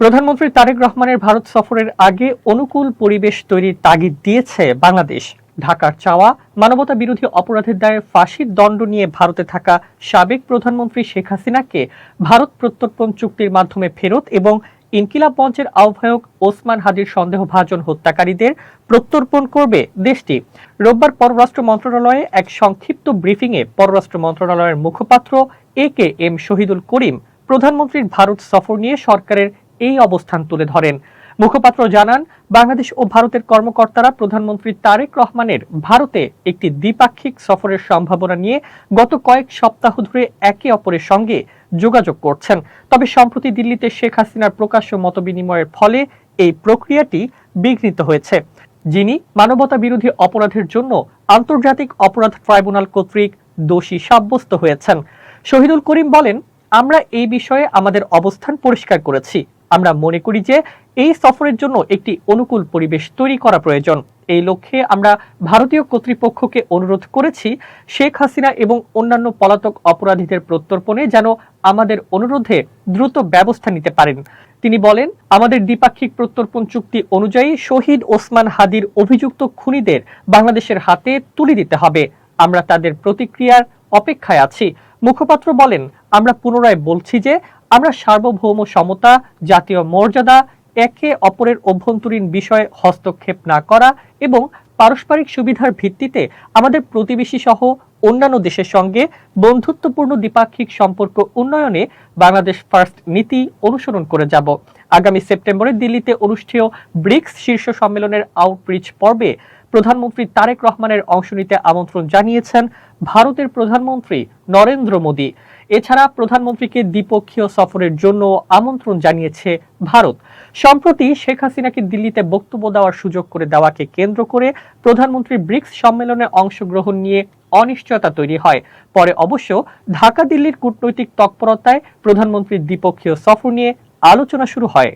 প্রধানমন্ত্রী তারেক রহমানের ভারত সফরের আগে অনুকূল পরিবেশ তৈরির তাগিদ দিয়েছে বাংলাদেশ। ঢাকার চাওয়া মানবতা বিরোধী অপরাধের দায়ে ফাঁসির দণ্ড নিয়ে ভারতে থাকা সাবেক প্রধানমন্ত্রী শেখ হাসিনাকে ভারত প্রত্যর্পণ চুক্তির মাধ্যমে ফেরত এবং ইনকিলাব মঞ্চের আহ্বায়ক ওসমান হাদির সন্দেহভাজন হত্যাকারীদের প্রত্যর্পণ করবে দেশটি। রোববার পররাষ্ট্র মন্ত্রণালয়ে এক সংক্ষিপ্ত ব্রিফিংয়ে পররাষ্ট্র মন্ত্রণালয়ের মুখপাত্র এ.কে.এম. শহীদুল করিম প্রধানমন্ত্রীর ভারত সফর নিয়ে সরকারের এই অবস্থান তুলে ধরেন। মুখপাত্র জানান, বাংলাদেশ ও ভারতের কর্মকর্তারা প্রধানমন্ত্রী তারেক রহমানের ভারতে একটি দ্বিপাক্ষিক সফরের সম্ভাবনা নিয়ে গত কয়েক সপ্তাহ ধরে একে অপরের সঙ্গে যোগাযোগ করছেন। তবে সম্প্রতি দিল্লিতে শেখ হাসিনার প্রকাশ্য মতবিনিময়ের ফলে এই প্রক্রিয়াটি বিঘ্নিত হয়েছে। যিনি মানবতা বিরোধী অপরাধের জন্য আন্তর্জাতিক অপরাধ ট্রাইব্যুনাল কর্তৃক দোষী সাব্যস্ত হয়েছেন। শহীদুল করিম বলেন, আমরা এই বিষয়ে আমাদের অবস্থান পরিষ্কার করেছি। আমরা মনে করি যে এই সফরের জন্য একটি অনুকূল পরিবেশ তৈরি করা প্রয়োজন। এই লক্ষ্যে আমরা ভারতীয় কর্তৃপক্ষকে অনুরোধ করেছি শেখ হাসিনা এবং অন্যান্য পলাতক অপরাধীদের প্রত্যর্পণে যেন আমাদের অনুরোধে দ্রুত ব্যবস্থা নিতে পারেন। তিনি বলেন, আমাদের দ্বিপাক্ষিক প্রত্যর্পণ চুক্তি অনুযায়ী শহীদ ওসমান হাদির অভিযুক্ত খুনিদের বাংলাদেশের হাতে তুলে দিতে হবে। আমরা তাদের প্রতিক্রিয়ার অপেক্ষায় আছি। মুখপাত্র বলেন, আমরা পুনরায় বলছি যে আমরা সার্বভৌম সমতা, জাতীয় মর্যাদা, একে অপরের অভ্যন্তরীণ বিষয়ে হস্তক্ষেপ না করা এবং পারস্পরিক সুবিধার ভিত্তিতে আমাদের প্রতিবেশী সহ অন্যান্য দেশের সঙ্গে বন্ধুত্বপূর্ণ দ্বিপাক্ষিক সম্পর্ক উন্নয়নে বাংলাদেশ ফার্স্ট নীতি অনুসরণ করে যাব। আগামী সেপ্টেম্বরে দিল্লিতে অনুষ্ঠেয় ব্রিক্স শীর্ষ সম্মেলনের আউটরিচ পর্বে প্রধানমন্ত্রী তারেক রহমানের অংশ নিতে আমন্ত্রণ জানিয়েছেন ভারতের প্রধানমন্ত্রী নরেন্দ্র মোদী। এছাড়া প্রধানমন্ত্রীকে দ্বিপক্ষীয় সফরের জন্য আমন্ত্রণ জানিয়েছে ভারত। সম্প্রতি শেখ হাসিনাকে দিল্লিতে বক্তব্য দেওয়ার সুযোগ করে দেওয়াকে কেন্দ্র করে প্রধানমন্ত্রীর ব্রিক্স সম্মেলনে অংশগ্রহণ নিয়ে অনিশ্চয়তা তৈরি হয়। পরে অবশ্য ঢাকা দিল্লির কূটনৈতিক তৎপরতায় প্রধানমন্ত্রীর দ্বিপক্ষীয় সফর নিয়ে আলোচনা শুরু হয়।